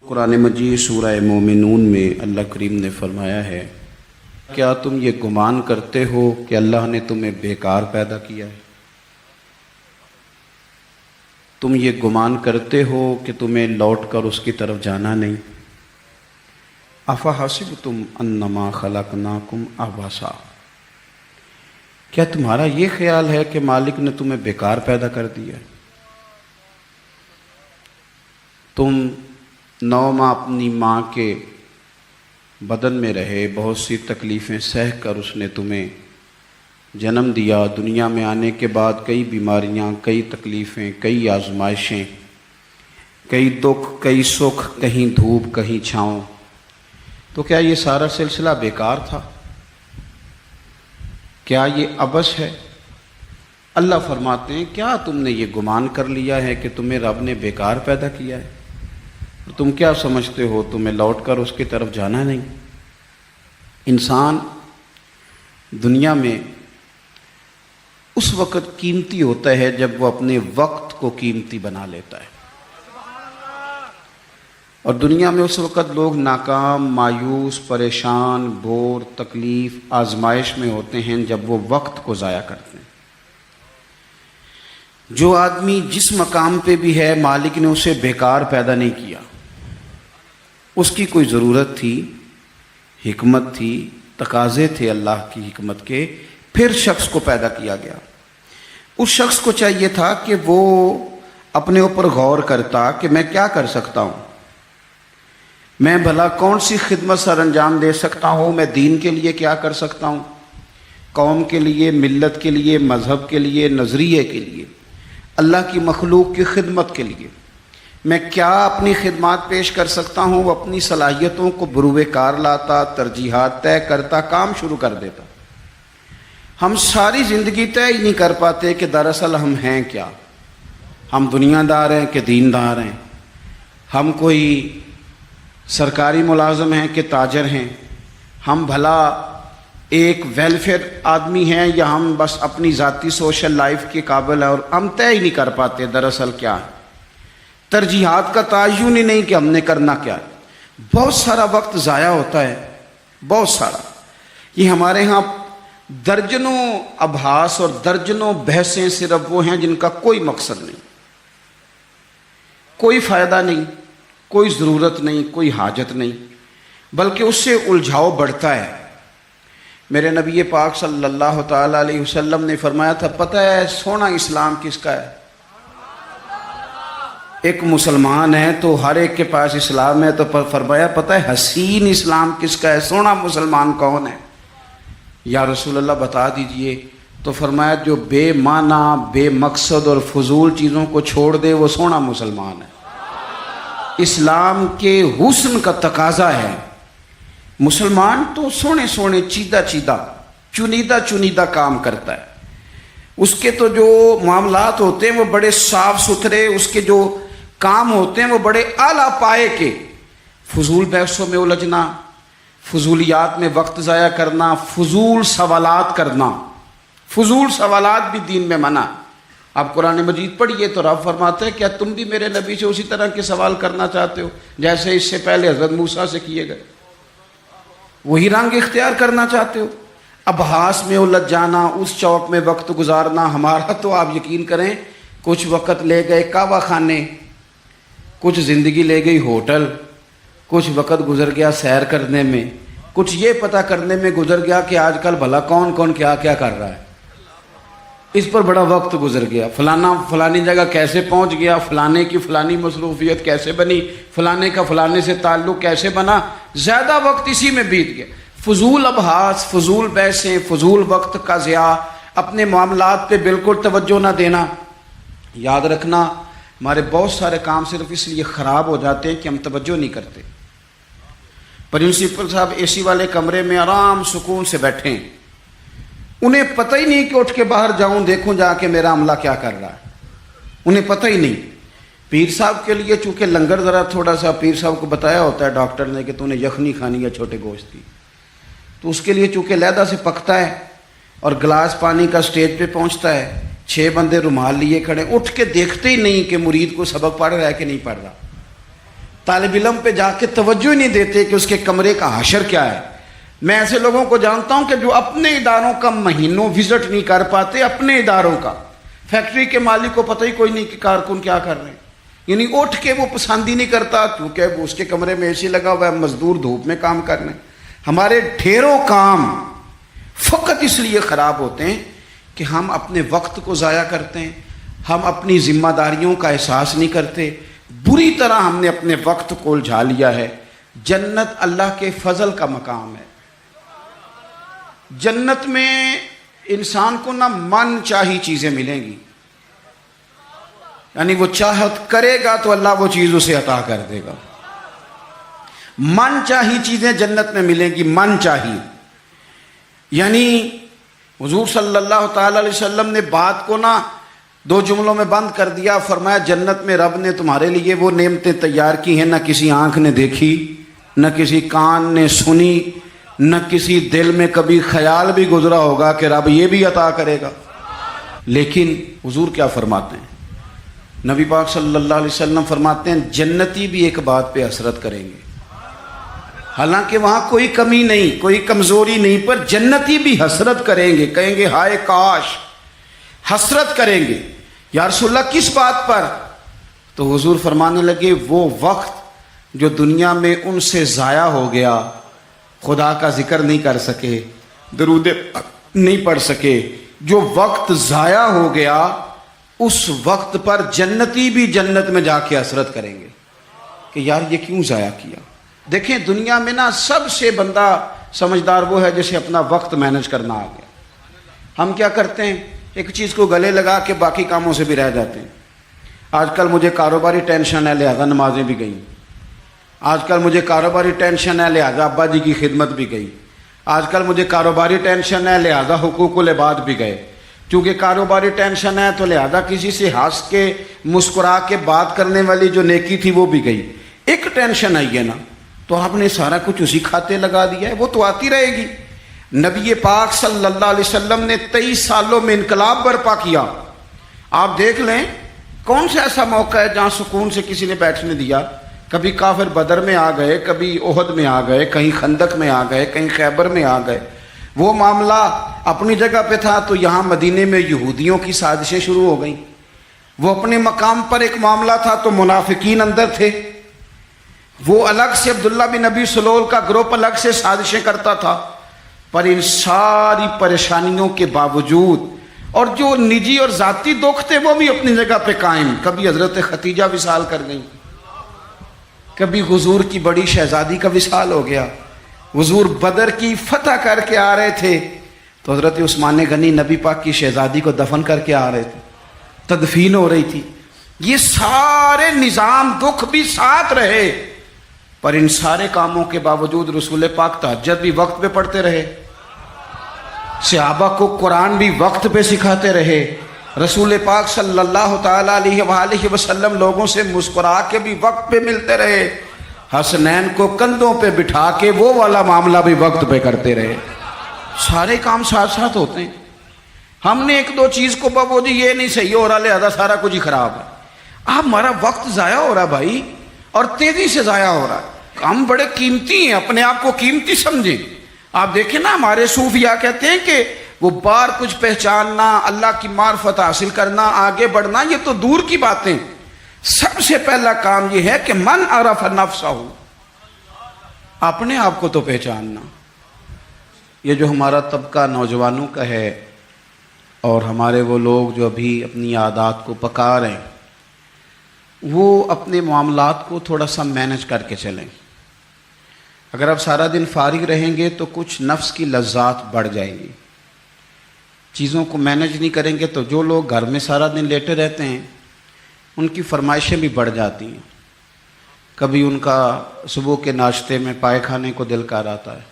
قرآن مجید سورہ مومنون میں اللہ کریم نے فرمایا ہے، کیا تم یہ گمان کرتے ہو کہ اللہ نے تمہیں بیکار پیدا کیا ہے؟ تم یہ گمان کرتے ہو کہ تمہیں لوٹ کر اس کی طرف جانا نہیں؟ افحسبتم انما خلقناکم عبثا، کیا تمہارا یہ خیال ہے کہ مالک نے تمہیں بیکار پیدا کر دیا؟ تم 9 ماہ اپنی ماں کے بدن میں رہے، بہت سی تکلیفیں سہ کر اس نے تمہیں جنم دیا۔ دنیا میں آنے کے بعد کئی بیماریاں، کئی تکلیفیں، کئی آزمائشیں، کئی دکھ، کئی سکھ، کہیں دھوپ کہیں چھاؤں، تو کیا یہ سارا سلسلہ بیکار تھا؟ کیا یہ عبث ہے؟ اللہ فرماتے ہیں، کیا تم نے یہ گمان کر لیا ہے کہ تمہیں رب نے بیکار پیدا کیا ہے؟ تم کیا سمجھتے ہو تمہیں لوٹ کر اس کی طرف جانا نہیں؟ انسان دنیا میں اس وقت قیمتی ہوتا ہے جب وہ اپنے وقت کو قیمتی بنا لیتا ہے، اور دنیا میں اس وقت لوگ ناکام، مایوس، پریشان، بور، تکلیف، آزمائش میں ہوتے ہیں جب وہ وقت کو ضائع کرتے ہیں۔ جو آدمی جس مقام پہ بھی ہے، مالک نے اسے بیکار پیدا نہیں کیا، اس کی کوئی ضرورت تھی، حکمت تھی، تقاضے تھے اللہ کی حکمت کے، پھر شخص کو پیدا کیا گیا۔ اس شخص کو چاہیے تھا کہ وہ اپنے اوپر غور کرتا کہ میں کیا کر سکتا ہوں، میں بھلا کون سی خدمت سر انجام دے سکتا ہوں، میں دین کے لیے کیا کر سکتا ہوں، قوم کے لیے، ملت کے لیے، مذہب کے لیے، نظریے کے لیے، اللہ کی مخلوق کی خدمت کے لیے میں کیا اپنی خدمات پیش کر سکتا ہوں۔ وہ اپنی صلاحیتوں کو بروئے کار لاتا، ترجیحات طے کرتا، کام شروع کر دیتا۔ ہم ساری زندگی طے ہی نہیں کر پاتے کہ دراصل ہم ہیں کیا، ہم دنیا دار ہیں کہ دین دار ہیں، ہم کوئی سرکاری ملازم ہیں کہ تاجر ہیں، ہم بھلا ایک ویلفیئر آدمی ہیں یا ہم بس اپنی ذاتی سوشل لائف کے قابل ہیں، اور ہم طے ہی نہیں کر پاتے دراصل کیا ہے۔ ترجیحات کا تعین ہی نہیں کہ ہم نے کرنا کیا ہے۔ بہت سارا وقت ضائع ہوتا ہے، بہت سارا۔ یہ ہمارے ہاں درجنوں ابحاث اور درجنوں بحثیں صرف وہ ہیں جن کا کوئی مقصد نہیں، کوئی فائدہ نہیں، کوئی ضرورت نہیں، کوئی حاجت نہیں، بلکہ اس سے الجھاؤ بڑھتا ہے۔ میرے نبی پاک صلی اللہ تعالیٰ علیہ وسلم نے فرمایا تھا، پتہ ہے سونا اسلام کس کا ہے؟ ایک مسلمان ہے تو ہر ایک کے پاس اسلام ہے، تو فرمایا پتہ ہے حسین اسلام کس کا ہے، سونا مسلمان کون ہے؟ یا رسول اللہ بتا دیجئے۔ تو فرمایا جو بے معنی، بے مقصد اور فضول چیزوں کو چھوڑ دے وہ سونا مسلمان ہے۔ اسلام کے حسن کا تقاضا ہے، مسلمان تو سونے سونے، چیدہ چیدہ، چنیدہ چنیدہ کام کرتا ہے۔ اس کے تو جو معاملات ہوتے ہیں وہ بڑے صاف ستھرے، اس کے جو کام ہوتے ہیں وہ بڑے اعلیٰ پائے کے۔ فضول بحثوں میں الجھنا، فضولیات میں وقت ضائع کرنا، فضول سوالات کرنا، فضول سوالات بھی دین میں منع۔ آپ قرآن مجید پڑھیے تو رب فرماتے ہیں، کیا تم بھی میرے نبی سے اسی طرح کے سوال کرنا چاہتے ہو جیسے اس سے پہلے حضرت موسیٰ سے کیے گئے؟ وہی رنگ اختیار کرنا چاہتے ہو؟ ابحاث میں الجھ جانا، اس چوک میں وقت گزارنا۔ ہمارا تو آپ یقین کریں، کچھ وقت لے گئے کعبہ خانے، کچھ زندگی لے گئی ہوٹل، کچھ وقت گزر گیا سیر کرنے میں، کچھ یہ پتہ کرنے میں گزر گیا کہ آج کل بھلا کون کون کیا کیا کر رہا ہے، اس پر بڑا وقت گزر گیا۔ فلانا فلانی جگہ کیسے پہنچ گیا، فلانے کی فلانی مصروفیت کیسے بنی، فلانے کا فلانے سے تعلق کیسے بنا، زیادہ وقت اسی میں بیت گیا۔ فضول ابحاث، فضول بحثیں، فضول وقت کا ضیاع، اپنے معاملات پہ بالکل توجہ نہ دینا۔ یاد رکھنا، ہمارے بہت سارے کام صرف اس لیے خراب ہو جاتے ہیں کہ ہم توجہ نہیں کرتے۔ پرنسپل صاحب اے سی والے کمرے میں آرام سکون سے بیٹھے ہیں، انہیں پتہ ہی نہیں کہ اٹھ کے باہر جاؤں دیکھوں جا کے میرا عملہ کیا کر رہا ہے، انہیں پتہ ہی نہیں۔ پیر صاحب کے لیے چونکہ لنگر ذرا تھوڑا سا پیر صاحب کو بتایا ہوتا ہے ڈاکٹر نے کہ تو نے یخنی کھانی ہے چھوٹے گوشت کی، تو اس کے لیے چونکہ علیحدہ سے پکتا ہے اور گلاس پانی کا سٹیج پہ پہنچتا ہے، 6 بندے رومال لیے کھڑے، اٹھ کے دیکھتے ہی نہیں کہ مرید کو سبق پڑھ رہا ہے کہ نہیں پڑھ رہا۔ طالب علم پہ جا کے توجہ ہی نہیں دیتے کہ اس کے کمرے کا حشر کیا ہے۔ میں ایسے لوگوں کو جانتا ہوں کہ جو اپنے اداروں کا مہینوں وزٹ نہیں کر پاتے، اپنے اداروں کا۔ فیکٹری کے مالک کو پتہ ہی کوئی نہیں کہ کارکن کیا کر رہے ہیں، یعنی اٹھ کے وہ پسند ہی نہیں کرتا کیونکہ اس کے کمرے میں اے سی لگا ہوا ہے، مزدور دھوپ میں کام کر رہے ہیں۔ ہمارے ڈھیروں کام فقط اس لیے خراب ہوتے ہیں کہ ہم اپنے وقت کو ضائع کرتے ہیں، ہم اپنی ذمہ داریوں کا احساس نہیں کرتے، بری طرح ہم نے اپنے وقت کو الجھا لیا ہے۔ جنت اللہ کے فضل کا مقام ہے۔ جنت میں انسان کو نہ من چاہی چیزیں ملیں گی، یعنی وہ چاہت کرے گا تو اللہ وہ چیز اسے عطا کر دے گا۔ من چاہی چیزیں جنت میں ملیں گی، من چاہی، یعنی حضور صلی اللہ تعالی علیہ وسلم نے بات کو نہ دو جملوں میں بند کر دیا، فرمایا جنت میں رب نے تمہارے لیے وہ نعمتیں تیار کی ہیں نہ کسی آنکھ نے دیکھی، نہ کسی کان نے سنی، نہ کسی دل میں کبھی خیال بھی گزرا ہوگا کہ رب یہ بھی عطا کرے گا۔ لیکن حضور کیا فرماتے ہیں؟ نبی پاک صلی اللہ علیہ وسلم فرماتے ہیں جنتی بھی ایک بات پہ حسرت کریں گے، حالانکہ وہاں کوئی کمی نہیں، کوئی کمزوری نہیں، پر جنتی بھی حسرت کریں گے، کہیں گے ہائے کاش، حسرت کریں گے۔ یا رسول اللہ کس بات پر؟ تو حضور فرمانے لگے وہ وقت جو دنیا میں ان سے ضائع ہو گیا، خدا کا ذکر نہیں کر سکے، درود نہیں پڑھ سکے، جو وقت ضائع ہو گیا اس وقت پر جنتی بھی جنت میں جا کے حسرت کریں گے کہ یار یہ کیوں ضائع کیا۔ دیکھیں دنیا میں نا سب سے بندہ سمجھدار وہ ہے جسے اپنا وقت مینج کرنا آ گیا۔ ہم کیا کرتے ہیں، ایک چیز کو گلے لگا کے باقی کاموں سے بھی رہ جاتے ہیں۔ آج کل مجھے کاروباری ٹینشن ہے لہذا نمازیں بھی گئیں، آج کل مجھے کاروباری ٹینشن ہے لہذا ابا جی کی خدمت بھی گئی، آج کل مجھے کاروباری ٹینشن ہے لہذا حقوق العباد بھی گئے، چونکہ کاروباری ٹینشن ہے تو لہذا کسی سے ہنس کے مسکرا کے بات کرنے والی جو نیکی تھی وہ بھی گئی۔ ایک ٹینشن آئی ہے نا تو آپ نے سارا کچھ اسی کھاتے لگا دیا ہے، وہ تو آتی رہے گی۔ نبی پاک صلی اللہ علیہ وسلم نے 23 سالوں میں انقلاب برپا کیا۔ آپ دیکھ لیں کون سا ایسا موقع ہے جہاں سکون سے کسی نے بیٹھنے دیا؟ کبھی کافر بدر میں آ گئے، کبھی احد میں آ گئے، کہیں خندق میں آ گئے، کہیں خیبر میں آ گئے۔ وہ معاملہ اپنی جگہ پہ تھا تو یہاں مدینے میں یہودیوں کی سازشیں شروع ہو گئیں۔ وہ اپنے مقام پر ایک معاملہ تھا تو منافقین اندر تھے، وہ الگ سے عبداللہ بن ابی سلول کا گروپ الگ سے سازشیں کرتا تھا۔ پر ان ساری پریشانیوں کے باوجود اور جو نجی اور ذاتی دکھ تھے وہ بھی اپنی جگہ پہ قائم۔ کبھی حضرت ختیجہ وصال کر گئیں، کبھی حضور کی بڑی شہزادی کا وصال ہو گیا، حضور بدر کی فتح کر کے آ رہے تھے تو حضرت عثمان غنی نبی پاک کی شہزادی کو دفن کر کے آ رہے تھے، تدفین ہو رہی تھی۔ یہ سارے نظام دکھ بھی ساتھ رہے، پر ان سارے کاموں کے باوجود رسول پاک تہجد بھی وقت پہ پڑھتے رہے، صحابہ کو قرآن بھی وقت پہ سکھاتے رہے، رسول پاک صلی اللہ تعالی علیہ وآلہ وسلم لوگوں سے مسکرا کے بھی وقت پہ ملتے رہے، حسنین کو کندھوں پہ بٹھا کے وہ والا معاملہ بھی وقت پہ کرتے رہے۔ سارے کام ساتھ ساتھ ہوتے ہیں۔ ہم نے ایک دو چیز کو وہ جی یہ نہیں صحیح ہو رہا لہذا سارا کچھ ہی خراب ہے۔ ہمارا وقت ضائع ہو رہا بھائی، اور تیزی سے ضائع ہو رہا ہے۔ ہم بڑے قیمتی ہیں، اپنے آپ کو قیمتی سمجھیں۔ آپ دیکھیں نا ہمارے صوفیاء کہتے ہیں کہ وہ بار کچھ پہچاننا، اللہ کی معرفت حاصل کرنا، آگے بڑھنا یہ تو دور کی باتیں، سب سے پہلا کام یہ ہے کہ من عرف نفسہ، اپنے آپ کو تو پہچاننا۔ یہ جو ہمارا طبقہ نوجوانوں کا ہے اور ہمارے وہ لوگ جو ابھی اپنی عادات کو پکا رہے ہیں، وہ اپنے معاملات کو تھوڑا سا مینج کر کے چلیں۔ اگر آپ سارا دن فارغ رہیں گے تو کچھ نفس کی لذات بڑھ جائیں گی، چیزوں کو مینج نہیں کریں گے تو جو لوگ گھر میں سارا دن لیٹے رہتے ہیں ان کی فرمائشیں بھی بڑھ جاتی ہیں۔ کبھی ان کا صبح کے ناشتے میں پائے کھانے کو دل کر آتا ہے،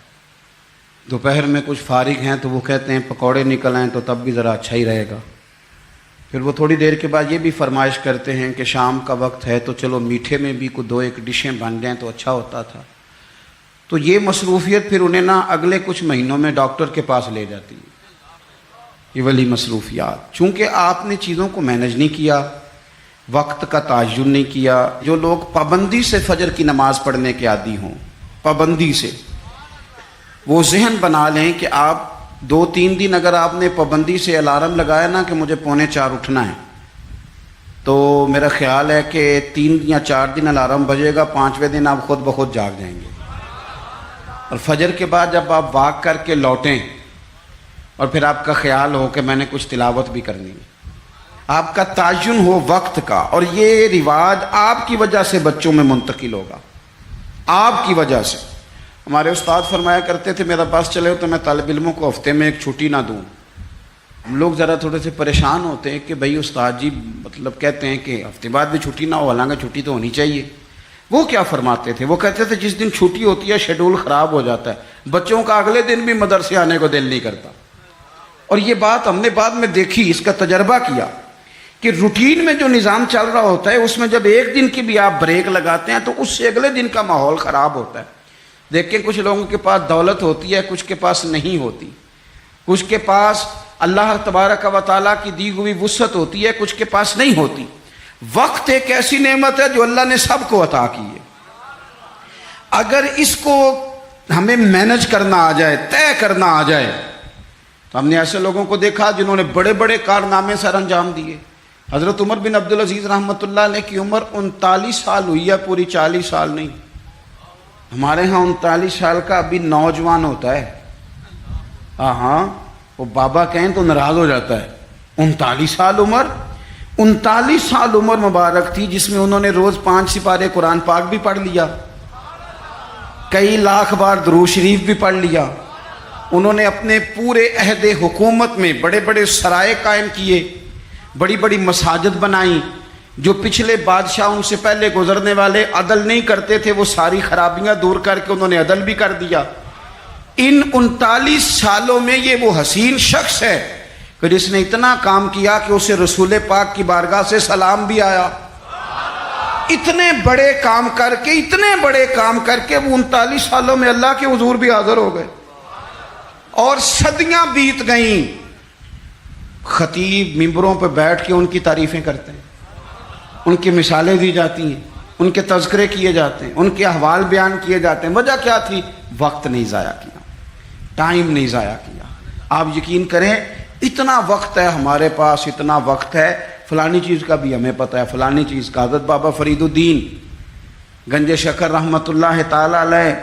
دوپہر میں کچھ فارغ ہیں تو وہ کہتے ہیں پکوڑے نکل آئیں تو تب بھی ذرا اچھا ہی رہے گا، پھر وہ تھوڑی دیر کے بعد یہ بھی فرمائش کرتے ہیں کہ شام کا وقت ہے تو چلو میٹھے میں بھی کوئی دو ایک ڈشیں بن جائیں تو اچھا ہوتا تھا۔ تو یہ مصروفیت پھر انہیں نا اگلے کچھ مہینوں میں ڈاکٹر کے پاس لے جاتی ہے، یہ والی مصروفیات، چونکہ آپ نے چیزوں کو مینج نہیں کیا، وقت کا تعین نہیں کیا. جو لوگ پابندی سے فجر کی نماز پڑھنے کے عادی ہوں، پابندی سے، وہ ذہن بنا لیں کہ آپ 2-3 دن اگر آپ نے پابندی سے الارم لگایا نا کہ مجھے 3:45 اٹھنا ہے، تو میرا خیال ہے کہ 3 یا 4 دن الارم بجے گا، 5ویں دن آپ خود بخود جاگ جائیں گے. اور فجر کے بعد جب آپ واک کر کے لوٹیں اور پھر آپ کا خیال ہو کہ میں نے کچھ تلاوت بھی کرنی ہے، آپ کا تعین ہو وقت کا. اور یہ رواج آپ کی وجہ سے بچوں میں منتقل ہوگا، آپ کی وجہ سے. ہمارے استاد فرمایا کرتے تھے میرا بس چلے تو میں طالب علموں کو ہفتے میں ایک چھٹی نہ دوں. ہم لوگ ذرا تھوڑے سے پریشان ہوتے ہیں کہ بھئی استاد جی مطلب کہتے ہیں کہ ہفتے بعد بھی چھٹی نہ ہو، حالانکہ چھٹی تو ہونی چاہیے. وہ کیا فرماتے تھے؟ وہ کہتے تھے جس دن چھٹی ہوتی ہے شیڈول خراب ہو جاتا ہے، بچوں کا اگلے دن بھی مدرسے آنے کو دل نہیں کرتا. اور یہ بات ہم نے بعد میں دیکھی، اس کا تجربہ کیا کہ روٹین میں جو نظام چل رہا ہوتا ہے اس میں جب ایک دن کی بھی آپ بریک لگاتے ہیں تو اس سے اگلے دن کا ماحول خراب ہوتا ہے. دیکھیں کچھ لوگوں کے پاس دولت ہوتی ہے، کچھ کے پاس نہیں ہوتی. کچھ کے پاس اللہ تبارک و تعالیٰ کی دی ہوئی وسعت ہوتی ہے، کچھ کے پاس نہیں ہوتی. وقت ایک ایسی نعمت ہے جو اللہ نے سب کو عطا کی ہے. اگر اس کو ہمیں مینج کرنا آ جائے، طے کرنا آ جائے، تو ہم نے ایسے لوگوں کو دیکھا جنہوں نے بڑے بڑے کارنامے سر انجام دیے. حضرت عمر بن عبدالعزیز رحمۃ اللہ علیہ کی عمر 39 سال ہوئی ہے، پوری 40 سال نہیں. ہمارے ہاں 39 سال کا ابھی نوجوان ہوتا ہے. ہاں وہ بابا کہیں تو ناراض ہو جاتا ہے. 39 سال عمر، 39 سال عمر مبارک تھی جس میں انہوں نے روز 5 سپارے قرآن پاک بھی پڑھ لیا، کئی لاکھ بار درود شریف بھی پڑھ لیا. انہوں نے اپنے پورے عہد حکومت میں بڑے بڑے سرائے قائم کیے، بڑی بڑی مساجد بنائیں. جو پچھلے بادشاہ ان سے پہلے گزرنے والے عدل نہیں کرتے تھے وہ ساری خرابیاں دور کر کے انہوں نے عدل بھی کر دیا. ان 39 سالوں میں یہ وہ حسین شخص ہے کہ جس نے اتنا کام کیا کہ اسے رسول پاک کی بارگاہ سے سلام بھی آیا. اتنے بڑے کام کر کے وہ 39 سالوں میں اللہ کے حضور بھی حاضر ہو گئے. اور صدیاں بیت گئیں. خطیب ممبروں پہ بیٹھ کے ان کی تعریفیں کرتے ہیں، ان کی مثالیں دی جاتی ہیں، ان کے تذکرے کیے جاتے ہیں، ان کے احوال بیان کیے جاتے ہیں. وجہ کیا تھی؟ وقت نہیں ضائع کیا، ٹائم نہیں ضائع کیا. آپ یقین کریں اتنا وقت ہے ہمارے پاس، اتنا وقت ہے، فلانی چیز کا بھی ہمیں پتہ ہے، فلانی چیز کا. حضرت بابا فرید الدین گنج شکر رحمۃ اللہ تعالی علیہ،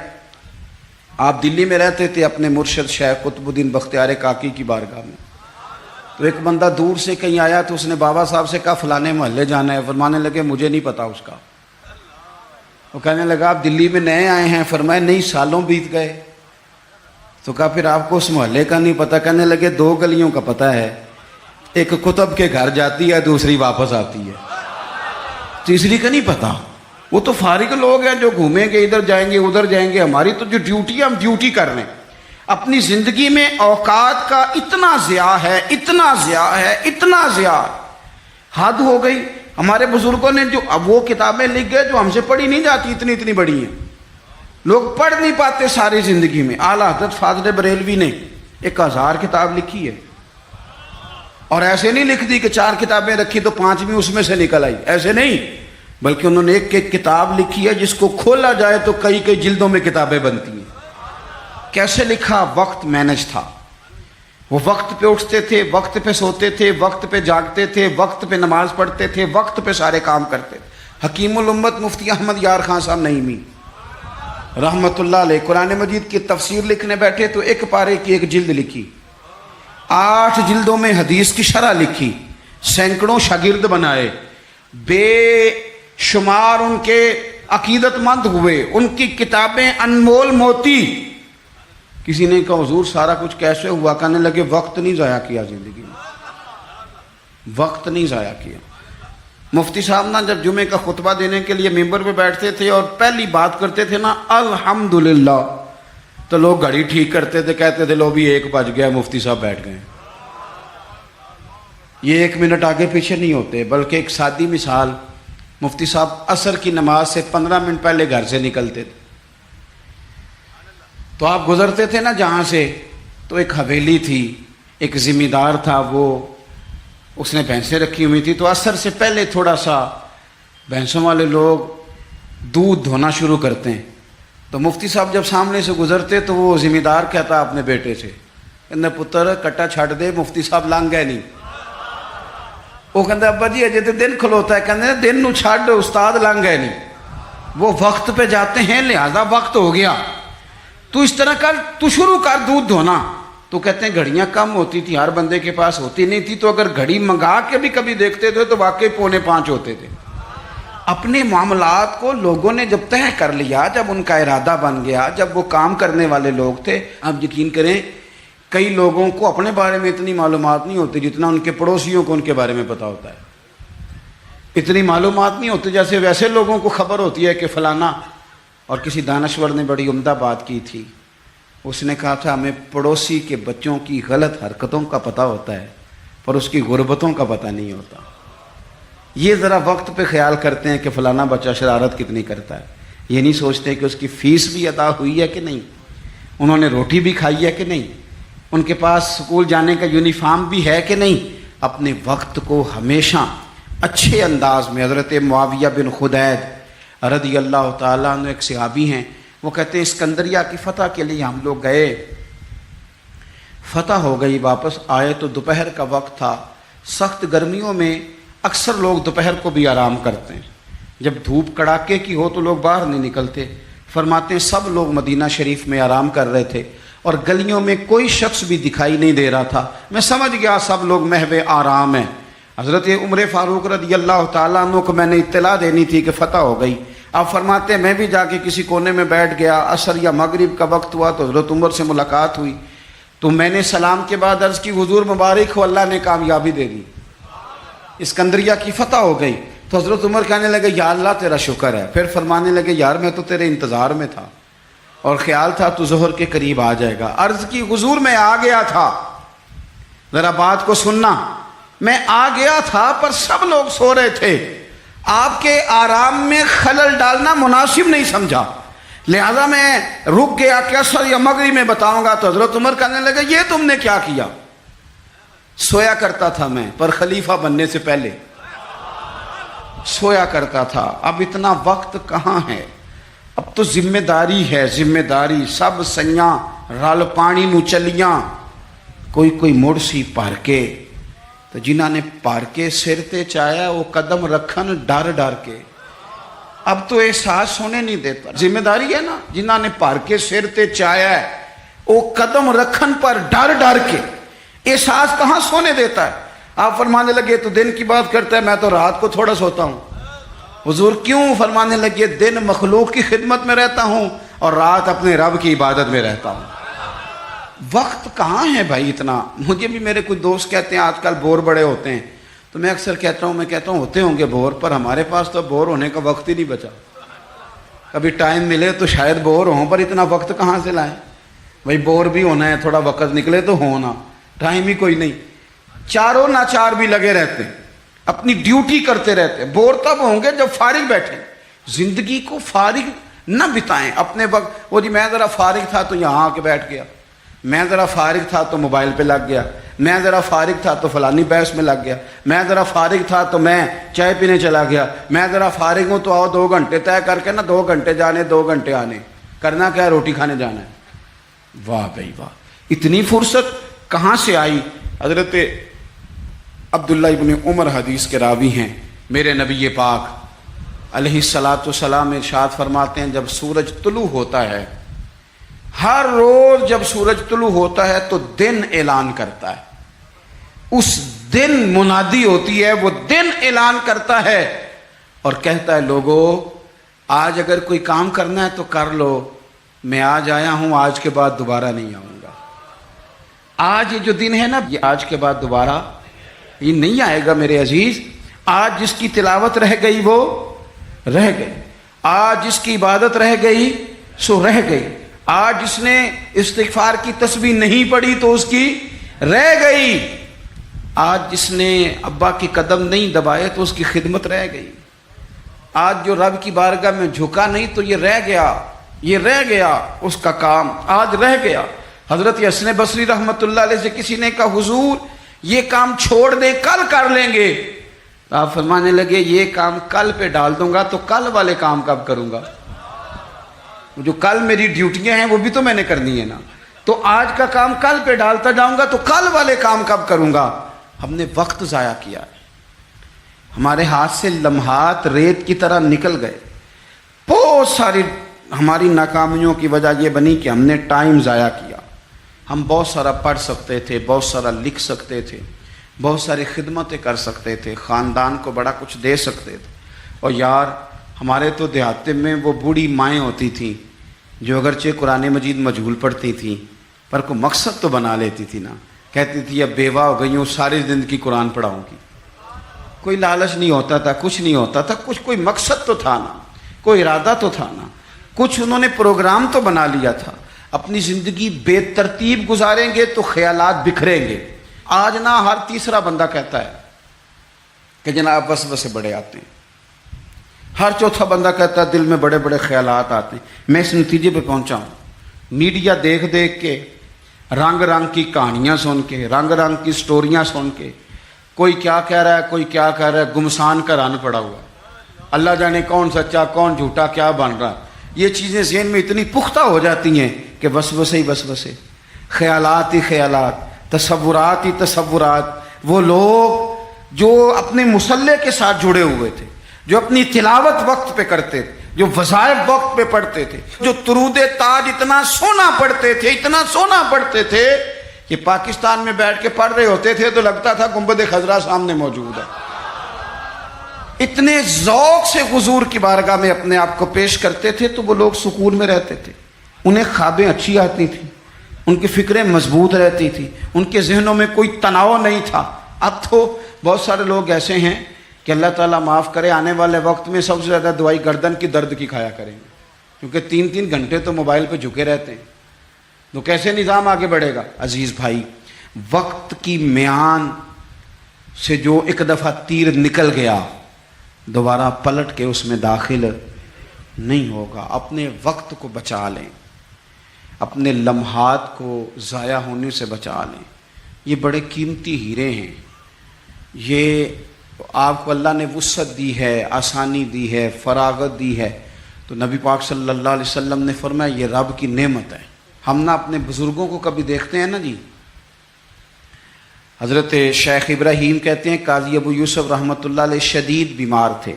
آپ دلی میں رہتے تھے اپنے مرشد شیخ قطب الدین بختیار کاکی کی بارگاہ میں. تو ایک بندہ دور سے کہیں آیا تو اس نے بابا صاحب سے کہا فلانے محلے جانا ہے. فرمانے لگے مجھے نہیں پتا اس کا. وہ کہنے لگا آپ دلی میں نئے آئے ہیں؟ فرمایا نہیں، سالوں بیت گئے. تو کہا پھر آپ کو اس محلے کا نہیں پتا؟ کہنے لگے 2 گلیوں کا پتہ ہے، ایک قطب کے گھر جاتی ہے، دوسری واپس آتی ہے، تیسری کا نہیں پتا. وہ تو فارغ لوگ ہیں جو گھومیں گے، ادھر جائیں گے ادھر جائیں گے. ہماری تو جو ڈیوٹی ہے ہم ڈیوٹی کر رہے ہیں. اپنی زندگی میں اوقات کا اتنا ضیاع ہے، اتنا ضیاع، حد ہو گئی. ہمارے بزرگوں نے جو اب وہ کتابیں لکھ گئے جو ہم سے پڑھی نہیں جاتی، اتنی بڑی ہیں، لوگ پڑھ نہیں پاتے ساری زندگی میں. اعلیٰ حضرت فاضل بریلوی نے 1000 کتاب لکھی ہے، اور ایسے نہیں لکھ دی کہ 4 کتابیں رکھی تو 5ویں اس میں سے نکل آئی، ایسے نہیں، بلکہ انہوں نے ایک کتاب لکھی ہے جس کو کھولا جائے تو کئی جلدوں میں کتابیں بنتی ہیں. کیسے لکھا؟ وقت مینج تھا. وہ وقت پہ اٹھتے تھے، وقت پہ سوتے تھے، وقت پہ جاگتے تھے، وقت پہ نماز پڑھتے تھے، وقت پہ سارے کام کرتے تھے. حکیم الامت مفتی احمد یار خان صاحب نعیمی رحمت اللہ علیہ قرآن مجید کی تفسیر لکھنے بیٹھے تو 1 پارے کی 1 جلد لکھی، 8 جلدوں میں حدیث کی شرح لکھی، سینکڑوں شاگرد بنائے، بے شمار ان کے عقیدت مند ہوئے، ان کی کتابیں انمول موتی. کسی نے کہا حضور سارا کچھ کیسے ہوا؟ کہنے لگے وقت نہیں ضائع کیا زندگی میں، وقت نہیں ضائع کیا. مفتی صاحب نا جب جمعے کا خطبہ دینے کے لیے ممبر پہ بیٹھتے تھے اور پہلی بات کرتے تھے نا الحمدللہ، تو لوگ گھڑی ٹھیک کرتے تھے، کہتے تھے لو بھی 1 بج گیا، مفتی صاحب بیٹھ گئے. یہ 1 منٹ آگے پیچھے نہیں ہوتے، بلکہ ایک سادی مثال، مفتی صاحب عصر کی نماز سے 15 منٹ پہلے گھر سے نکلتے تھے. تو آپ گزرتے تھے نا جہاں سے، تو ایک حویلی تھی، ایک ذمہ دار تھا، وہ اس نے بھینسیں رکھی ہوئی تھی، تو عصر سے پہلے تھوڑا سا بھینسوں والے لوگ دودھ دھونا شروع کرتے ہیں. تو مفتی صاحب جب سامنے سے گزرتے تو وہ ذمہ دار کہتا اپنے بیٹے سے، کہتے پتر کٹا چھٹ دے، مفتی صاحب لنگ گئے نہیں. وہ کہتے ابا جی اجے تو دن کھلوتا ہے. کہتے دن نو چھڈ، استاد لنگ گئے نہیں. وہ وقت پہ جاتے ہیں، لہذا وقت ہو گیا، تو اس طرح کر، تو شروع کر دودھ دھونا. تو کہتے ہیں گھڑیاں کم ہوتی تھی، ہر بندے کے پاس ہوتی نہیں تھی، تو اگر گھڑی منگا کے بھی کبھی دیکھتے تھے تو واقعی 4:45 ہوتے تھے. اپنے معاملات کو لوگوں نے جب طے کر لیا، جب ان کا ارادہ بن گیا، جب وہ کام کرنے والے لوگ تھے. اب یقین کریں کئی لوگوں کو اپنے بارے میں اتنی معلومات نہیں ہوتی جتنا ان کے پڑوسیوں کو ان کے بارے میں پتہ ہوتا ہے. اتنی معلومات نہیں ہوتی جیسے ویسے لوگوں کو خبر ہوتی ہے کہ فلانا. اور کسی دانشور نے بڑی عمدہ بات کی تھی، اس نے کہا تھا ہمیں پڑوسی کے بچوں کی غلط حرکتوں کا پتہ ہوتا ہے پر اس کی غربتوں کا پتہ نہیں ہوتا. یہ ذرا وقت پہ خیال کرتے ہیں کہ فلانا بچہ شرارت کتنی کرتا ہے، یہ نہیں سوچتے کہ اس کی فیس بھی ادا ہوئی ہے کہ نہیں، انہوں نے روٹی بھی کھائی ہے کہ نہیں، ان کے پاس سکول جانے کا یونیفارم بھی ہے کہ نہیں. اپنے وقت کو ہمیشہ اچھے انداز میں. حضرت معاویہ بن خدید رضی اللہ تعالیٰ عنہ ایک صحابی ہیں، وہ کہتے ہیں اسکندریہ کی فتح کے لیے ہم لوگ گئے، فتح ہو گئی، واپس آئے تو دوپہر کا وقت تھا. سخت گرمیوں میں اکثر لوگ دوپہر کو بھی آرام کرتے ہیں، جب دھوپ کڑاکے کی ہو تو لوگ باہر نہیں نکلتے. فرماتے ہیں سب لوگ مدینہ شریف میں آرام کر رہے تھے اور گلیوں میں کوئی شخص بھی دکھائی نہیں دے رہا تھا. میں سمجھ گیا سب لوگ محو آرام ہیں. حضرت عمر فاروق رضی اللہ تعالیٰ عنہ کو میں نے اطلاع دینی تھی کہ فتح ہو گئی. آپ فرماتے ہیں میں بھی جا کے کسی کونے میں بیٹھ گیا. عصر یا مغرب کا وقت ہوا تو حضرت عمر سے ملاقات ہوئی، تو میں نے سلام کے بعد عرض کی حضور مبارک ہو، اللہ نے کامیابی دے دی، اسکندریہ کی فتح ہو گئی. تو حضرت عمر کہنے لگے یا اللہ تیرا شکر ہے. پھر فرمانے لگے یار میں تو تیرے انتظار میں تھا اور خیال تھا تو ظہر کے قریب آ جائے گا. عرض کی حضور میں آ گیا تھا، ذرا بات کو سننا، میں آ گیا تھا پر سب لوگ سو رہے تھے، آپ کے آرام میں خلل ڈالنا مناسب نہیں سمجھا، لہذا میں رک گیا کہ عصر یا مغرب میں بتاؤں گا. تو حضرت عمر کہنے لگے یہ تم نے کیا کیا؟ سویا کرتا تھا میں، پر خلیفہ بننے سے پہلے سویا کرتا تھا. اب اتنا وقت کہاں ہے، اب تو ذمہ داری ہے، ذمہ داری. سب سیاں رل پانی نو چلیاں، کوئی مڑ سی پار کے، تو جنہاں نے پار کے سر تے چایا وہ قدم رکھن ڈر ڈر کے. اب تو احساس ہونے نہیں دیتا. ذمہ داری ہے نا، جنہاں نے پار کے سر تے چایا ہے وہ قدم رکھن پر ڈر ڈر کے. احساس کہاں سونے دیتا ہے. آپ فرمانے لگے تو دن کی بات کرتا ہے، میں تو رات کو تھوڑا سوتا ہوں. حضور کیوں؟ فرمانے لگے دن مخلوق کی خدمت میں رہتا ہوں اور رات اپنے رب کی عبادت میں رہتا ہوں. وقت کہاں ہے بھائی اتنا. مجھے بھی میرے کچھ دوست کہتے ہیں آج کل بور بڑے ہوتے ہیں، تو میں اکثر کہتا ہوں ہوتے ہوں گے بور، پر ہمارے پاس تو بور ہونے کا وقت ہی نہیں بچا. کبھی ٹائم ملے تو شاید بور ہوں، پر اتنا وقت کہاں سے لائیں بھائی. بور بھی ہونا ہے، تھوڑا وقت نکلے تو ہونا، ٹائم ہی کوئی نہیں. چاروں ناچار بھی لگے رہتے ہیں، اپنی ڈیوٹی کرتے رہتے ہیں. بور تب ہوں گے جب فارغ بیٹھیں. زندگی کو فارغ نہ بتائیں اپنے وقت. وہ جی میں ذرا فارغ تھا تو یہاں آ کے بیٹھ گیا، میں ذرا فارغ تھا تو موبائل پہ لگ گیا، میں ذرا فارغ تھا تو فلانی بحث میں لگ گیا، میں ذرا فارغ تھا تو میں چائے پینے چلا گیا، میں ذرا فارغ ہوں تو آؤ 2 گھنٹے طے کر کے نا 2 گھنٹے جانے 2 گھنٹے آنے. کرنا کیا ہے؟ روٹی کھانے جانا ہے. واہ بھائی واہ، اتنی فرصت کہاں سے آئی. حضرت عبداللہ ابن عمر حدیث کے راوی ہیں. میرے نبی پاک علیہ الصلاۃ والسلام ارشاد فرماتے ہیں جب سورج طلوع ہوتا ہے، ہر روز جب سورج طلوع ہوتا ہے تو دن اعلان کرتا ہے. اس دن منادی ہوتی ہے، وہ دن اعلان کرتا ہے اور کہتا ہے لوگو آج اگر کوئی کام کرنا ہے تو کر لو، میں آج آیا ہوں، آج کے بعد دوبارہ نہیں آؤں گا. آج یہ جو دن ہے نا، یہ آج کے بعد دوبارہ یہ نہیں آئے گا میرے عزیز. آج جس کی تلاوت رہ گئی وہ رہ گئی، آج جس کی عبادت رہ گئی سو رہ گئی، آج جس نے استغفار کی تسبیح نہیں پڑھی تو اس کی رہ گئی، آج جس نے ابا کی قدم نہیں دبائے تو اس کی خدمت رہ گئی، آج جو رب کی بارگاہ میں جھکا نہیں تو یہ رہ گیا، یہ رہ گیا، اس کا کام آج رہ گیا. حضرت حسن بصری رحمۃ اللہ علیہ سے کسی نے کہا حضور یہ کام چھوڑ دیں کل کر لیں گے. تو آپ فرمانے لگے یہ کام کل پہ ڈال دوں گا تو کل والے کام کب کروں گا؟ جو کل میری ڈیوٹیاں ہیں وہ بھی تو میں نے کرنی ہے نا. تو آج کا کام کل پہ ڈالتا جاؤں گا تو کل والے کام کب کروں گا؟ ہم نے وقت ضائع کیا ہے. ہمارے ہاتھ سے لمحات ریت کی طرح نکل گئے. بہت ساری ہماری ناکامیوں کی وجہ یہ بنی کہ ہم نے ٹائم ضائع کیا. ہم بہت سارا پڑھ سکتے تھے، بہت سارا لکھ سکتے تھے، بہت ساری خدمتیں کر سکتے تھے، خاندان کو بڑا کچھ دے سکتے تھے. اور یار ہمارے تو دیہات میں وہ بوڑھی مائیں ہوتی تھیں جو اگرچہ قرآن مجید مجہول پڑھتی تھیں پر کوئی مقصد تو بنا لیتی تھی نا. کہتی تھی اب بیوہ ہو گئی ہوں ساری زندگی قرآن پڑھاؤں گی. کوئی لالچ نہیں ہوتا تھا، کچھ نہیں ہوتا تھا، کوئی مقصد تو تھا نا، کوئی ارادہ تو تھا نا. کچھ انہوں نے پروگرام تو بنا لیا تھا. اپنی زندگی بے ترتیب گزاریں گے تو خیالات بکھریں گے. آج نہ ہر تیسرا بندہ کہتا ہے کہ جناب وسوسے بڑے آتے ہیں. ہر چوتھا بندہ کہتا ہے دل میں بڑے بڑے خیالات آتے ہیں. میں اس نتیجے پہ پہنچا ہوں میڈیا دیکھ دیکھ کے، رنگ رنگ کی کہانیاں سن کے، رنگ رنگ کی سٹوریاں سن کے، کوئی کیا کہہ رہا ہے کوئی کیا کہہ رہا ہے، گمسان کا رن پڑا ہوا ہے. اللہ جانے کون سچا کون جھوٹا کیا بن رہا. یہ چیزیں ذہن میں اتنی پختہ ہو جاتی ہیں کہ وسوسے ہی وسوسے، خیالات ہی خیالات، تصورات ہی تصورات. وہ لوگ جو اپنے مصلح کے ساتھ جڑے ہوئے تھے، جو اپنی تلاوت وقت پہ کرتے تھے، جو وظائف وقت پہ پڑھتے تھے، جو درود تاج اتنا سونا پڑھتے تھے، اتنا سونا پڑھتے تھے کہ پاکستان میں بیٹھ کے پڑھ رہے ہوتے تھے تو لگتا تھا گنبد خضرا سامنے موجود ہے. اتنے ذوق سے حضور کی بارگاہ میں اپنے آپ کو پیش کرتے تھے تو وہ لوگ سکون میں رہتے تھے. انہیں خوابیں اچھی آتی تھیں، ان کی فکریں مضبوط رہتی تھی، ان کے ذہنوں میں کوئی تناؤ نہیں تھا. اب تو بہت سارے لوگ ایسے ہیں کہ اللہ تعالیٰ معاف کرے آنے والے وقت میں سب سے زیادہ دوائی گردن کی درد کی کھایا کریں گے، کیونکہ 3 گھنٹے تو موبائل پہ جھکے رہتے ہیں. تو کیسے نظام آگے بڑھے گا؟ عزیز بھائی، وقت کی میان سے جو ایک دفعہ تیر نکل گیا دوبارہ پلٹ کے اس میں داخل نہیں ہوگا. اپنے وقت کو بچا لیں، اپنے لمحات کو ضائع ہونے سے بچا لیں. یہ بڑے قیمتی ہیرے ہیں. یہ آپ کو اللہ نے وسعت دی ہے، آسانی دی ہے، فراغت دی ہے. تو نبی پاک صلی اللہ علیہ وسلم نے فرمایا یہ رب کی نعمت ہے. ہم نہ اپنے بزرگوں کو کبھی دیکھتے ہیں نا جی. حضرت شیخ ابراہیم کہتے ہیں قاضی ابو یوسف رحمۃ اللہ علیہ شدید بیمار تھے،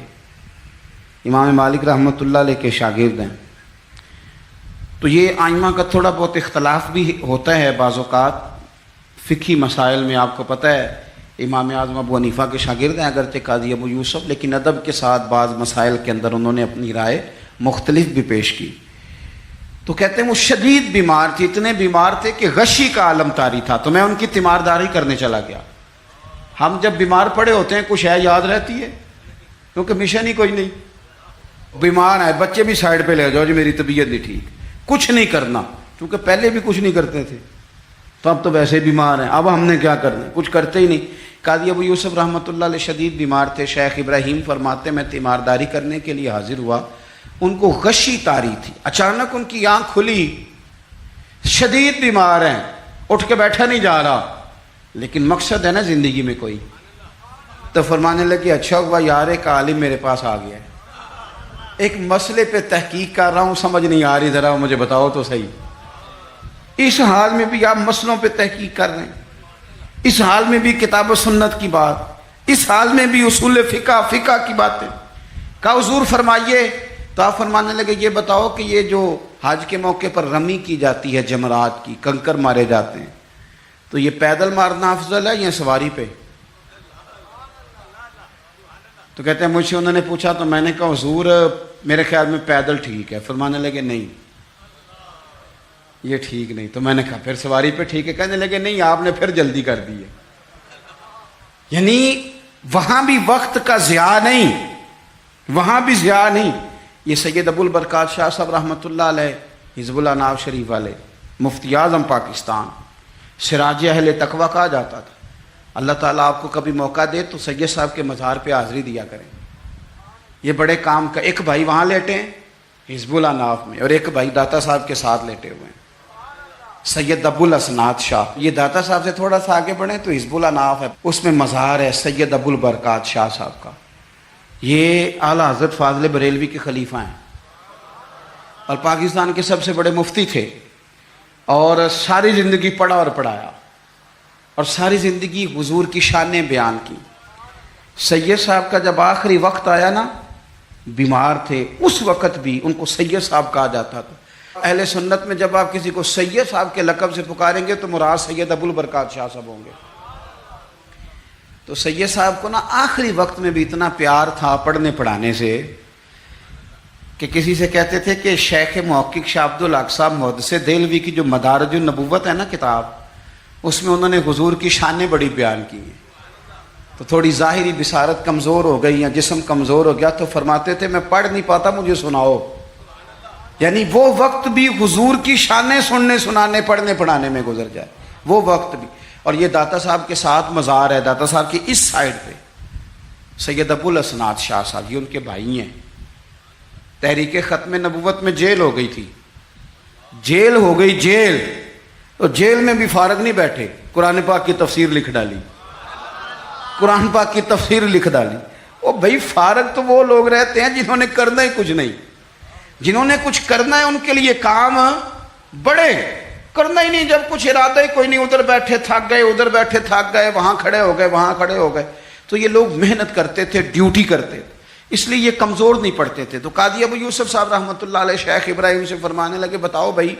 امام مالک رحمۃ اللہ علیہ کے شاگرد ہیں. تو یہ آئمہ کا تھوڑا بہت اختلاف بھی ہوتا ہے بعض اوقات فقہی مسائل میں. آپ کو پتہ ہے امام اعظم ابو حنیفہ کے شاگرد ہیں اگرچہ قاضی ابو یوسف، لیکن ادب کے ساتھ بعض مسائل کے اندر انہوں نے اپنی رائے مختلف بھی پیش کی. تو کہتے ہیں وہ شدید بیمار تھے، اتنے بیمار تھے کہ غشی کا عالم طاری تھا. تو میں ان کی تیمارداری کرنے چلا گیا. ہم جب بیمار پڑے ہوتے ہیں کچھ ہے یاد رہتی ہے کیونکہ مشن ہی کوئی نہیں. بیمار ہے بچے بھی سائڈ پہ لے جاؤ جی میری طبیعت نہیں ٹھیک، کچھ نہیں کرنا، کیونکہ پہلے بھی کچھ نہیں کرتے تھے تو اب تو ویسے بیمار ہیں. اب ہم نے کیا کرنا، کچھ کرتے ہی نہیں. قاضی ابو یوسف رحمۃ اللہ علیہ شدید بیمار تھے. شیخ ابراہیم فرماتے میں تیمارداری کرنے کے لیے حاضر ہوا. ان کو غشی طاری تھی، اچانک ان کی آنکھ کھلی، شدید بیمار ہیں، اٹھ کے بیٹھا نہیں جا رہا، لیکن مقصد ہے نا زندگی میں کوئی. تو فرمانے لگے اچھا ہوا یار ایک عالم میرے پاس آ گیا ہے، ایک مسئلے پہ تحقیق کر رہا ہوں، سمجھ نہیں آ رہی، ذرا مجھے بتاؤ تو صحیح. اس حال میں بھی آپ مسئلوں پہ تحقیق کر رہے ہیں، اس حال میں بھی کتاب و سنت کی بات، اس حال میں بھی اصول فقہ کی باتیں. کہا حضور فرمائیے. تو آپ فرمانے لگے یہ بتاؤ کہ یہ جو حج کے موقع پر رمی کی جاتی ہے جمرات کی، کنکر مارے جاتے ہیں، تو یہ پیدل مارنا افضل ہے یا سواری پہ؟ تو کہتے ہیں مجھ سے انہوں نے پوچھا تو میں نے کہا حضور میرے خیال میں پیدل ٹھیک ہے. فرمانے لگے نہیں یہ ٹھیک نہیں. تو میں نے کہا پھر سواری پہ ٹھیک ہے. کہنے لگے نہیں آپ نے پھر جلدی کر دی ہے. یعنی وہاں بھی وقت کا ضیاع نہیں، وہاں بھی ضیاع نہیں. یہ سید ابو البرکات شاہ صاحب رحمۃ اللہ علیہ حزب اللہ ناو شریف والے مفتی اعظم پاکستان، سراج اہل تقویٰ کہا جاتا تھا. اللہ تعالیٰ آپ کو کبھی موقع دے تو سید صاحب کے مزار پہ حاضری دیا کریں. یہ بڑے کام کا، ایک بھائی وہاں لیٹے ہیں حزب اللہ ناف میں اور ایک بھائی داتا صاحب کے ساتھ لیٹے ہوئے ہیں. سید ابو الاسناد شاہ. یہ داتا صاحب سے تھوڑا سا آگے بڑھیں تو حزب الاناف ہے, اس میں مزار ہے سید ابو البرکات شاہ صاحب کا. یہ اعلیٰ حضرت فاضل بریلوی کے خلیفہ ہیں اور پاکستان کے سب سے بڑے مفتی تھے, اور ساری زندگی پڑھا اور پڑھایا, اور ساری زندگی حضور کی شانیں بیان کی. سید صاحب کا جب آخری وقت آیا نا, بیمار تھے, اس وقت بھی ان کو سید صاحب کہا جاتا تھا. اہل سنت میں جب آپ کسی کو سید صاحب کے لقب سے پکاریں گے تو مراد سید ابو البرکات شاہ صاحب ہوں گے. تو سید صاحب کو نا آخری وقت میں بھی اتنا پیار تھا پڑھنے پڑھانے سے کہ کسی سے کہتے تھے کہ شیخ محقق شاہ عبد الحق صاحب محدث دہلوی کی جو مدارج النبوت ہے نا کتاب, اس میں انہوں نے حضور کی شانیں بڑی بیان کی ہیں. تو تھوڑی ظاہری بصارت کمزور ہو گئی یا جسم کمزور ہو گیا تو فرماتے تھے میں پڑھ نہیں پاتا, مجھے سناؤ. یعنی وہ وقت بھی حضور کی شانیں سننے سنانے پڑھنے پڑھانے میں گزر جائے, وہ وقت بھی. اور یہ داتا صاحب کے ساتھ مزار ہے, داتا صاحب کی اس سائڈ پہ سید ابو الاسناد شاہ صاحب, یہ ان کے بھائی ہیں. تحریک ختم نبوت میں جیل ہو گئی تھی, جیل ہو گئی جیل, تو جیل میں بھی فارغ نہیں بیٹھے, قرآن پاک کی تفسیر لکھ ڈالی, قرآن پاک کی تفسیر لکھ ڈالی. او بھائی فارغ تو وہ لوگ رہتے ہیں جنہوں نے کرنا ہی کچھ نہیں. جنہوں نے کچھ کرنا ہے ان کے لیے کام بڑے, کرنا ہی نہیں, جب کچھ ارادہ ہی کوئی نہیں, ادھر بیٹھے تھک گئے, ادھر بیٹھے تھک گئے, وہاں کھڑے ہو گئے, وہاں کھڑے ہو گئے. تو یہ لوگ محنت کرتے تھے, ڈیوٹی کرتے تھے, اس لیے یہ کمزور نہیں پڑتے تھے. تو قاضی ابو یوسف صاحب رحمۃ اللہ علیہ شیخ ابراہیم سے فرمانے لگے بتاؤ بھائی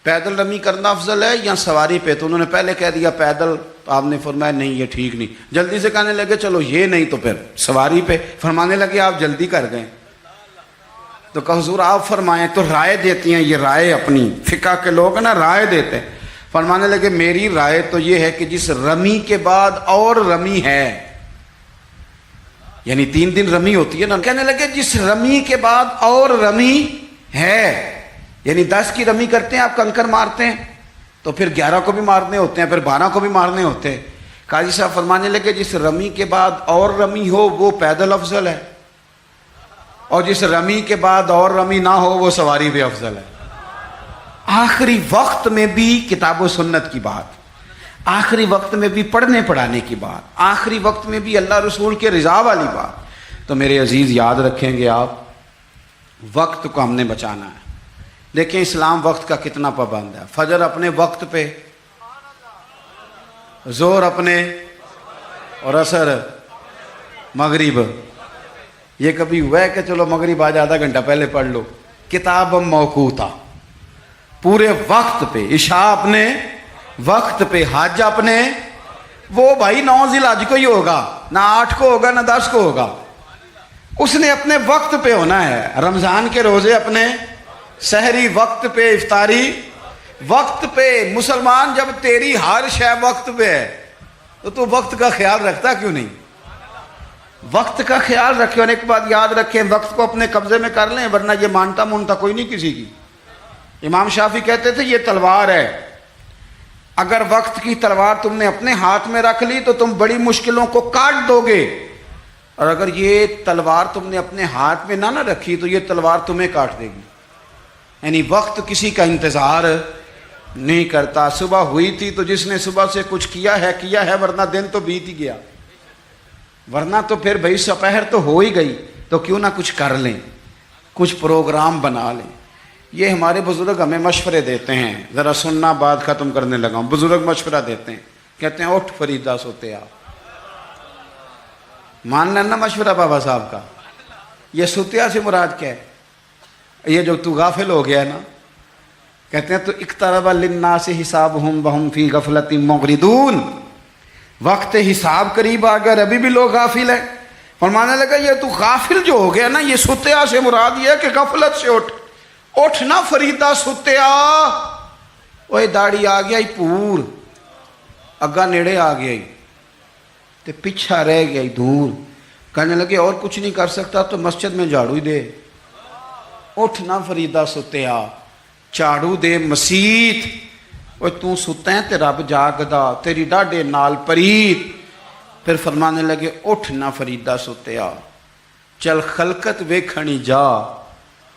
پیدل رمی کرنا افضل ہے یا سواری پہ؟ تو انہوں نے پہلے کہہ دیا پیدل, تو آپ نے فرمایا نہیں یہ ٹھیک نہیں. جلدی سے کہنے لگے چلو یہ نہیں تو پھر سواری پہ. فرمانے لگے آپ جلدی کر گئے. تو کہ حضور آپ فرمائیں. تو رائے دیتی ہیں, یہ رائے اپنی فقہ کے لوگ نا رائے دیتے ہیں. فرمانے لگے میری رائے تو یہ ہے کہ جس رمی کے بعد اور رمی ہے, یعنی 3 دن رمی ہوتی ہے نا, کہنے لگے جس رمی کے بعد اور رمی ہے, یعنی 10 کی رمی کرتے ہیں آپ, کنکر مارتے ہیں تو پھر 11 کو بھی مارنے ہوتے ہیں, پھر 12 کو بھی مارنے ہوتے ہیں. قاضی صاحب فرمانے لگے جس رمی کے بعد اور رمی ہو وہ پیدل افضل ہے, اور جس رمی کے بعد اور رمی نہ ہو وہ سواری بھی افضل ہے. آخری وقت میں بھی کتاب و سنت کی بات, آخری وقت میں بھی پڑھنے پڑھانے کی بات, آخری وقت میں بھی اللہ رسول کے رضا والی بات. تو میرے عزیز یاد رکھیں گے آپ, وقت کو ہم نے بچانا ہے. دیکھیں اسلام وقت کا کتنا پابند ہے. فجر اپنے وقت پہ, ظہر اپنے, اور عصر مغرب. یہ کبھی ہوا ہے کہ چلو مغرب آج آدھا گھنٹہ پہلے پڑھ لو؟ کتاب موقوتا, پورے وقت پہ. عشاء اپنے وقت پہ, حج اپنے, وہ بھائی 9 ذی الحج کو ہی ہوگا, نہ 8 کو ہوگا نہ 10 کو ہوگا, اس نے اپنے وقت پہ ہونا ہے. رمضان کے روزے اپنے, سحری وقت پہ, افطاری وقت پہ. مسلمان جب تیری ہر شے وقت پہ ہے تو تو وقت کا خیال رکھتا کیوں نہیں؟ وقت کا خیال رکھے. اور ایک بات یاد رکھیں, وقت کو اپنے قبضے میں کر لیں ورنہ یہ مانتا مونتا کوئی نہیں کسی کی. امام شافعی کہتے تھے یہ تلوار ہے, اگر وقت کی تلوار تم نے اپنے ہاتھ میں رکھ لی تو تم بڑی مشکلوں کو کاٹ دو گے, اور اگر یہ تلوار تم نے اپنے ہاتھ میں نہ رکھی تو یہ تلوار تمہیں کاٹ دے گی. یعنی وقت کسی کا انتظار نہیں کرتا. صبح ہوئی تھی تو جس نے صبح سے کچھ کیا ہے, ورنہ دن تو بیت ہی گیا, ورنہ تو پھر بھائی سپہر تو ہو ہی گئی, تو کیوں نہ کچھ کر لیں, کچھ پروگرام بنا لیں. یہ ہمارے بزرگ ہمیں مشورے دیتے ہیں. ذرا سننا, بات ختم کرنے لگا ہوں. بزرگ مشورہ دیتے ہیں, کہتے ہیں اٹھ فریدہ سوتے آپ. مان لینا مشورہ بابا صاحب کا. یہ سوتیا سے مراد کیا ہے؟ یہ جو تو غافل ہو گیا ہے نا, کہتے ہیں تو اقترب للناس حسابہم وہم فی غفلۃ معرضون. وقت حساب قریب آ گیا, ابھی بھی لوگ غافل ہیں. فرمانے لگا یہ تو غافل جو ہو گیا نا, یہ سوتیا سے مراد یہ ہے کہ غفلت سے اٹھ نا فریدہ سوتیا. اوے داڑھی آ گیا ہی پور, اگا نیڑے آ گیا ہی تے پیچھا رہ گیا ہی دور. کہنے لگے اور کچھ نہیں کر سکتا تو مسجد میں جھاڑو ہی دے. اٹھ نا فریدہ سوتیا, جھاڑو دے مسیت. اوے تو ستا ہے تے رب جاگدا, تیری ڈاڈے نال پریت. پھر فرمانے لگے اٹھ نا فریدہ سوتیا, چل خلقت ویکھنی جا,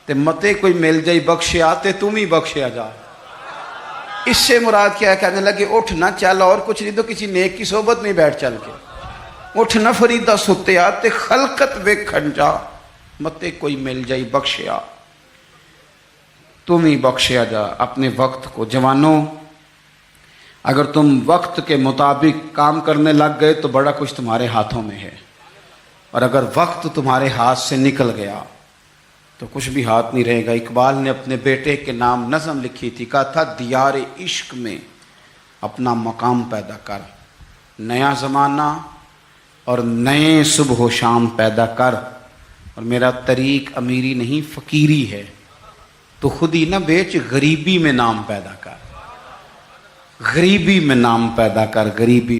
تے متے کوئی مل جائی بخشیا تے تم ہی بخشیا جا. اس سے مراد کیا ہے؟ کہنے لگے اٹھ نہ چل، اور کچھ نہیں تو کسی نیک کی صحبت میں بیٹھ چل کے، اٹھ نہ فریدہ ستیا تے خلقت ویکھن جا، متے کوئی مل جائی بخشیا، تم ہی بخشیا جا اپنے وقت کو۔ جوانوں، اگر تم وقت کے مطابق کام کرنے لگ گئے تو بڑا کچھ تمہارے ہاتھوں میں ہے، اور اگر وقت تمہارے ہاتھ سے نکل گیا تو کچھ بھی ہاتھ نہیں رہے گا۔ اقبال نے اپنے بیٹے کے نام نظم لکھی تھی، کہا تھا دیار عشق میں اپنا مقام پیدا کر، نیا زمانہ اور نئے صبح و شام پیدا کر، اور میرا طریق امیری نہیں فقیری ہے، تو خود ہی نہ بیچ، غریبی میں نام پیدا کر، غریبی میں نام پیدا کر، غریبی